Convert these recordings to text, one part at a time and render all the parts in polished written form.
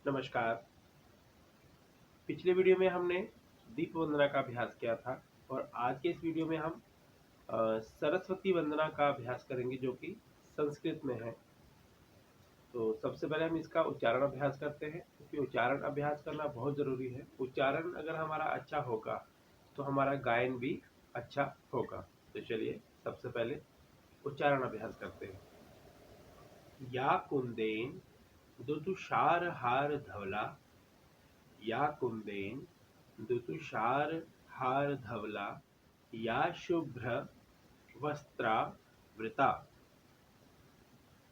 नमस्कार। पिछले वीडियो में हमने दीप वंदना का अभ्यास किया था और आज के इस वीडियो में हम सरस्वती वंदना का अभ्यास करेंगे जो कि संस्कृत में है। तो सबसे पहले हम इसका उच्चारण अभ्यास करते हैं क्योंकि उच्चारण अभ्यास करना बहुत ज़रूरी है। उच्चारण अगर हमारा अच्छा होगा तो हमारा गायन भी अच्छा होगा। तो चलिए सबसे पहले उच्चारण अभ्यास करते हैं। या कुंदेन दुतुषार हार धवला, या कुंदेन दुतुषार हार धवला, या शुभ्र वस्त्रावृता,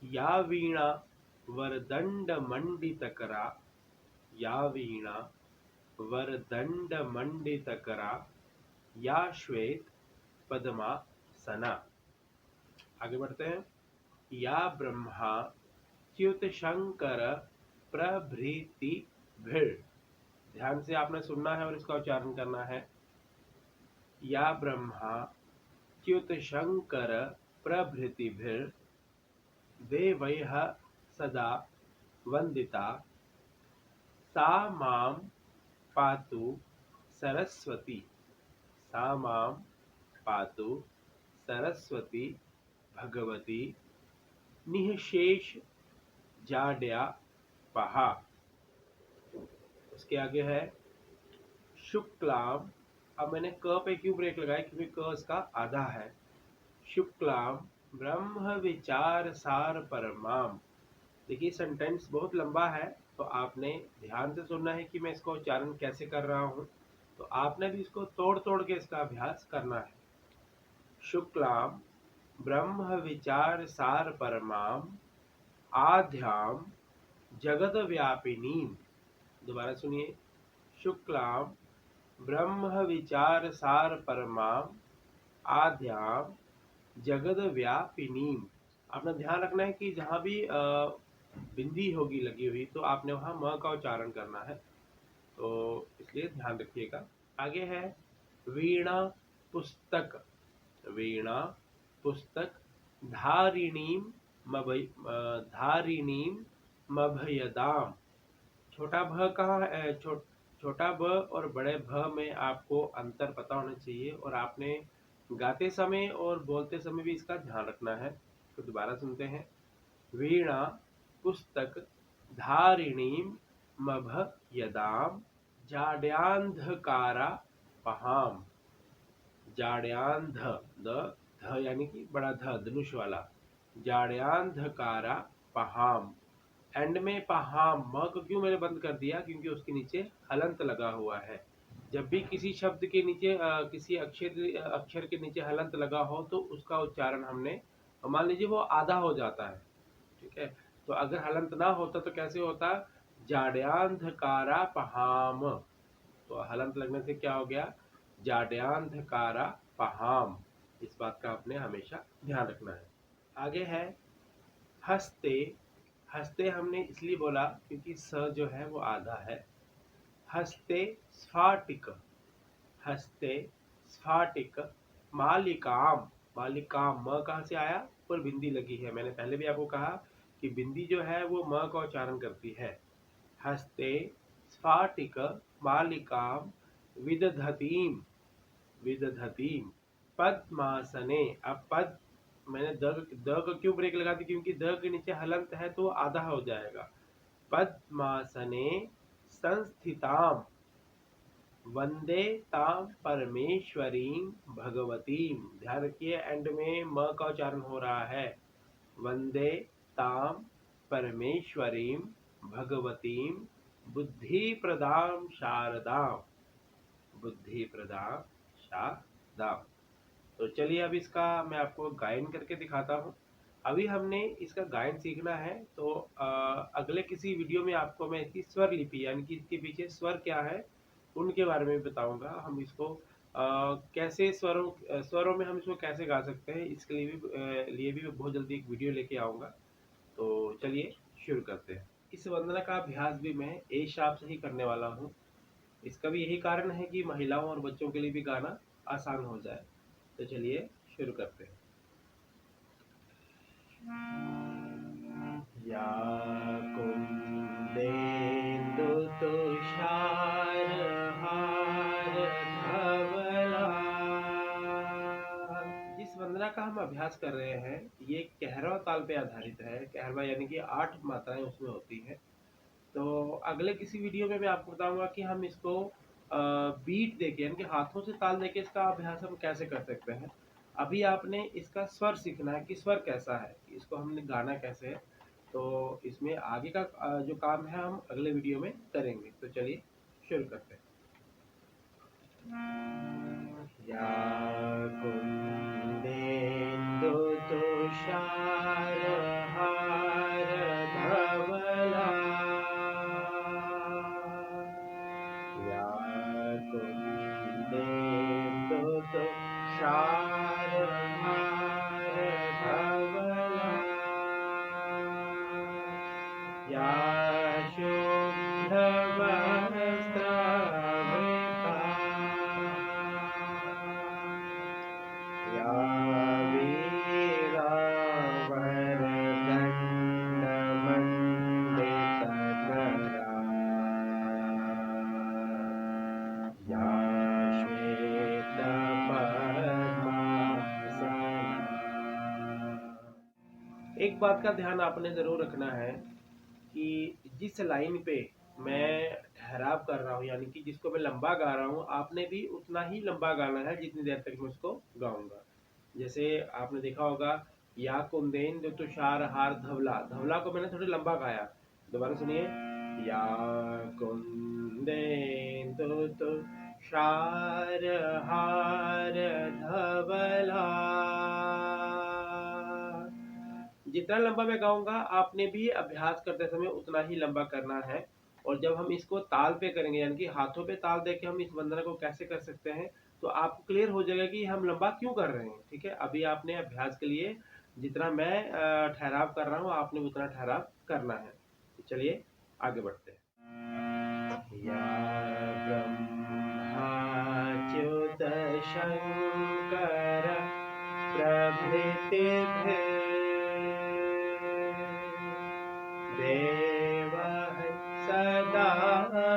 या वीणा वरदंड मंडितकरा, या वीणा वरदंड मंडितकरा, या श्वेत पद्मासना। आगे बढ़ते हैं। या ब्रह्मा च्युत शंकर प्रभृति भिड़, ध्यान से आपने सुनना है और इसका उच्चारण करना है। या ब्रह्मा च्युत शंकर प्रभृतिभिर् देवैः सदा वंदिता, सा मां पातु सरस्वती, सा मां पातु सरस्वती भगवती निःशेष जाड्या पहा। उसके आगे है शुक्लाम। अब मैंने क पे क्यों ब्रेक लगाया, क्योंकि क इसका आधा है। शुक्लाम ब्रह्म विचार सार परमाम। देखिए सेंटेंस बहुत लंबा है तो आपने ध्यान से सुनना है कि मैं इसका उच्चारण कैसे कर रहा हूँ। तो आपने भी इसको तोड़ तोड़ के इसका अभ्यास करना है। शुक्लाम ब्रह्म विचार सार परमाम आध्याम जगत व्यापिनीम। दोबारा सुनिए। शुक्लाम ब्रह्म विचार सार परमाम आद्याम जगद व्यापिनीम। आपने ध्यान रखना है कि जहाँ भी बिंदी होगी लगी हुई तो आपने वहाँ म का उच्चारण करना है, तो इसलिए ध्यान रखिएगा। आगे है वीणा पुस्तक, वीणा पुस्तक धारिणीम धारिणीम मभयदाम। छोटा भ कहाँ है, छोटा ब और बड़े भ में आपको अंतर पता होना चाहिए और आपने गाते समय और बोलते समय भी इसका ध्यान रखना है। तो दोबारा सुनते हैं। वीणा पुस्तक धारिणीम मभयदाम जाड्यांधकारा पहाम। जाड्यांध ध यानी कि बड़ा ध धनुष वाला, जाड्यांधकारा पहाम। एंड में पहाम म को क्यों मैंने बंद कर दिया, क्योंकि उसके नीचे हलंत लगा हुआ है। जब भी किसी शब्द के नीचे किसी अक्षर के नीचे हलंत लगा हो तो उसका उच्चारण हमने, मान लीजिए वो आधा हो जाता है, ठीक है। तो अगर हलंत ना होता तो कैसे होता, जाड्यांधकारा पहाम। तो हलंत लगने से क्या हो गया, जाड्यांधकारा पहाम। इस बात का आपने हमेशा ध्यान रखना है। आगे है हस्ते। हस्ते हमने इसलिए बोला क्योंकि स जो है वो आधा है। हस्ते स्फाटिक, हस्ते स्फाटिक मालिकाम। मालिकाम म कहाँ से आया, पर बिंदी लगी है। मैंने पहले भी आपको कहा कि बिंदी जो है वो म का उच्चारण करती है। हस्ते स्फाटिक मालिकाम विदधतीम, विदधतीम पद्मासने। अब पद मैंने द को क्यों ब्रेक लगा दी, क्योंकि द के नीचे हलंत है तो आधा हो जाएगा। पद्मासने संस्थिताम वंदे ताम परमेश्वरीं भगवतीम। ध्यान रखिए एंड में म का उच्चारण हो रहा है। वंदे ताम परमेश्वरीं भगवतीं बुद्धि प्रदाम शारदाम, बुद्धि प्रदाम शारदाम। तो चलिए अब इसका मैं आपको गायन करके दिखाता हूँ। अभी हमने इसका गायन सीखना है तो अगले किसी वीडियो में आपको मैं इसकी स्वर लिपि यानी कि इसके पीछे स्वर क्या है उनके बारे में बताऊंगा। हम इसको कैसे स्वरों में हम इसको कैसे गा सकते हैं, इसके लिए भी मैं बहुत जल्दी एक वीडियो लेके आऊँगा। तो चलिए शुरू करते हैं। इस वंदना का अभ्यास भी मैं ए शाप से ही करने वाला हूँ। इसका भी यही कारण है कि महिलाओं और बच्चों के लिए भी गाना आसान हो जाए। तो चलिए शुरू करते हैं। या कुंदेन्दु अभ्यास कर रहे हैं ये कहरवा ताल पे आधारित है। कहरवा यानी कि 8 मात्राएं उसमें होती हैं। तो अगले किसी वीडियो में मैं आपको बताऊंगा कि हम इसको बीट देके यानी कि हाथों से ताल देके इसका अभ्यास हम कैसे कर सकते हैं। अभी आपने इसका स्वर सीखना है कि स्वर कैसा है, इसको हमने गाना कैसे है। तो इसमें आगे का जो काम है हम अगले वीडियो में करेंगे। तो चलिए शुरू करते हैं। या कुंदेन्दु तुषार हार धवला, या कुंदेन्दु तुषार हार धवला, या शुभ्रवस्त्रावृता, या वीरावरदण्डमण्डितकरा, या श्वेतपद्मासना। एक बात का ध्यान आपने जरूर रखना है कि जिस लाइन पे मैं ठहराव कर रहा हूँ यानी कि जिसको मैं लंबा गा रहा हूँ, आपने भी उतना ही लंबा गाना है जितनी देर तक मैं उसको गाऊंगा। जैसे आपने देखा होगा, या कुंदेन्दु तुषार हार धवला, धवला को मैंने थोड़ी लंबा गाया। दोबारा सुनिए, या कुंदेन्दु तुषार हार धवला। जितना लंबा मैं गाऊंगा आपने भी अभ्यास करते समय उतना ही लंबा करना है। और जब हम इसको ताल पे करेंगे यानी कि हाथों पे ताल देके हम इस वंदना को कैसे कर सकते हैं, तो आपको क्लियर हो जाएगा कि हम लंबा क्यों कर रहे हैं। ठीक है, अभी आपने अभ्यास के लिए जितना मैं ठहराव कर रहा हूँ आपने उतना ठहराव करना है। तो चलिए आगे बढ़ते हैं। या ब्रह्माच्युत शंकर प्रभृतिभिः देवः सदा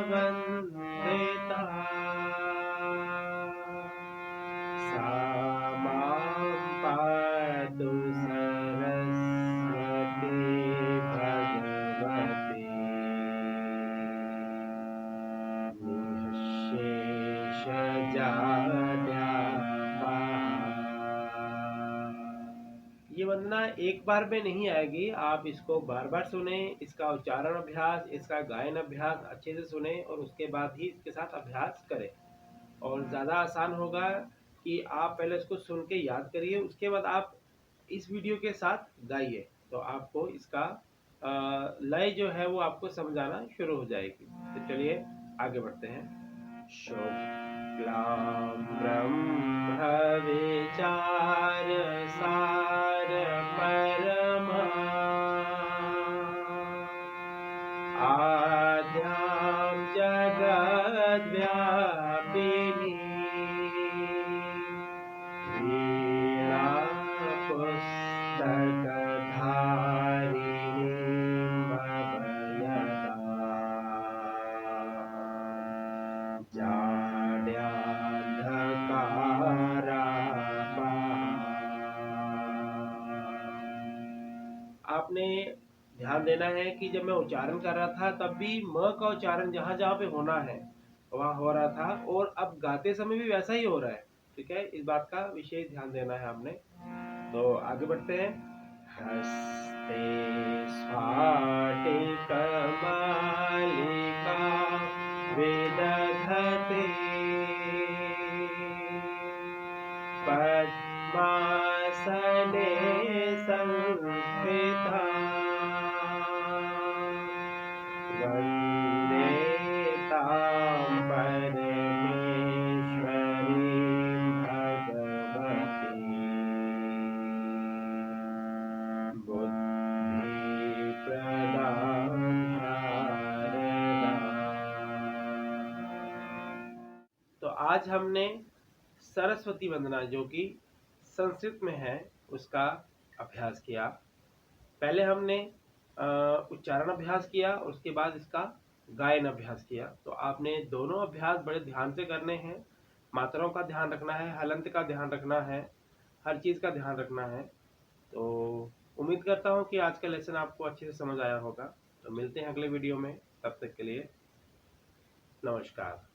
वन्दिता, सा मां पातु सरस्वती भगवती, ये वंदना एक बार में नहीं आएगी, आप इसको बार बार सुने, इसका उच्चारण अभ्यास, इसका गायन अभ्यास अच्छे से सुने और उसके बाद ही इसके साथ अभ्यास करें। और ज़्यादा आसान होगा कि आप पहले इसको सुन के याद करिए, उसके बाद आप इस वीडियो के साथ गाइए, तो आपको इसका लय जो है वो आपको समझ आना शुरू हो जाएगी। तो चलिए आगे बढ़ते हैं। शुक्लां ब्रह्मविचार सार परमा, आद्यां जगद्व्यापिनी, वीणा पुस्तकधारिणीं भवयता, आपने ध्यान देना है कि जब मैं उच्चारण कर रहा था तब भी म का उच्चारण जहां जहां पे होना है वहां हो रहा था, और अब गाते समय भी वैसा ही हो रहा है। ठीक है, इस बात का विशेष ध्यान देना है आपने। तो आगे बढ़ते हैं। हस्ते स्फाटिकमालिका विदधते, पद्मासने संस्थिता, वन्दे तां परमेश्वरीं भगवतीं, बुद्धिप्रदां शारदां। तो आज हमने सरस्वती वंदना जो कि संस्कृत में है उसका अभ्यास किया। पहले हमने उच्चारण अभ्यास किया और उसके बाद इसका गायन अभ्यास किया। तो आपने दोनों अभ्यास बड़े ध्यान से करने हैं। मात्राओं का ध्यान रखना है, हलंत का ध्यान रखना है, हर चीज़ का ध्यान रखना है। तो उम्मीद करता हूँ कि आज का लेसन आपको अच्छे से समझ आया होगा। तो मिलते हैं अगले वीडियो में, तब तक के लिए नमस्कार।